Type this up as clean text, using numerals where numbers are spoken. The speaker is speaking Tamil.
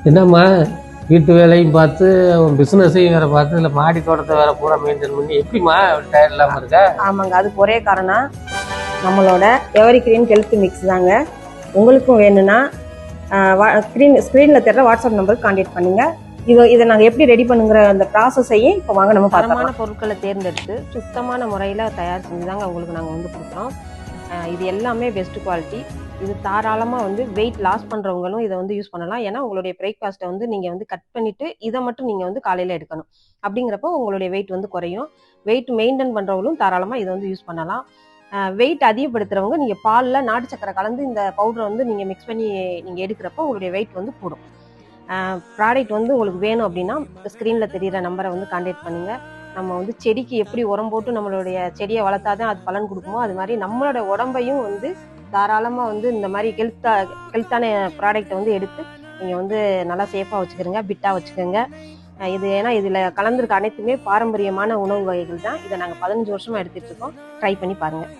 என்னம்மா வீட்டு வேலையும் பார்த்து பிஸ்னஸையும் வேற பார்த்து இல்லை மாடி தோட்டத்தை வேற பூரா மெயின்டைன் பண்ணி எப்படிம்மா டயர்ட் இல்லாமல் இருக்க? ஆமாங்க, அதுக்கு ஒரே காரணம் நம்மளோட எவரி கிரீன் ஹெல்த் மிக்ஸ் தாங்க. உங்களுக்கும் வேணும்னா ஸ்க்ரீனில் தெரியற வாட்ஸ்அப் நம்பருக்கு கான்டாக்ட் பண்ணுங்க. இதை நாங்கள் எப்படி ரெடி பண்ணுங்கிற அந்த ப்ராசஸையும் இப்போ வாங்க நம்ம தரமான பொருட்களை தேர்ந்தெடுத்து சுத்தமான முறையில் தயார் செஞ்சு தாங்க உங்களுக்கு நாங்கள் வந்து கொடுக்குறோம். இது எல்லாமே பெஸ்ட் குவாலிட்டி. இது தாராளமாக வெயிட் லாஸ் பண்ணுறவங்களும் இதை யூஸ் பண்ணலாம். ஏன்னா உங்களுடைய பிரேக்ஃபாஸ்ட்டை நீங்கள் கட் பண்ணிவிட்டு இதை மட்டும் நீங்கள் காலையில் எடுக்கணும். அப்படிங்கிறப்போ உங்களுடைய வெயிட் குறையும். வெயிட் மெயின்டைன் பண்ணுறவங்களும் தாராளமாக இதை யூஸ் பண்ணலாம். வெயிட் அதிகப்படுத்துகிறவங்க நீங்கள் பாலில் நாட்டு சக்கரை கலந்து இந்த பவுடரை நீங்கள் மிக்ஸ் பண்ணி நீங்கள் எடுக்கிறப்போ உங்களுடைய வெயிட் கூடும். ப்ராடக்ட் உங்களுக்கு வேணும் அப்படின்னா ஸ்க்ரீனில் தெரிகிற நம்பரை கான்டாக்ட் பண்ணுங்கள். நம்ம செடிக்கு எப்படி உரம் போட்டு நம்மளுடைய செடியை வளர்த்தாதான் அது பலன் கொடுக்குமோ அது மாதிரி நம்மளோட உடம்பையும் தாராளமாக இந்த மாதிரி ஹெல்த்தான ப்ராடக்டை எடுத்து நீங்கள் நல்லா சேஃபாக வச்சுக்கிறங்க, பிட்டாக வச்சுக்கோங்க. இது ஏன்னா இதில் கலந்துருக்க அனைத்துமே பாரம்பரியமான உணவு வகைகள் தான். இதை நாங்கள் 15 வருஷமாக எடுத்துகிட்டு இருக்கோம். ட்ரை பண்ணி பாருங்கள்.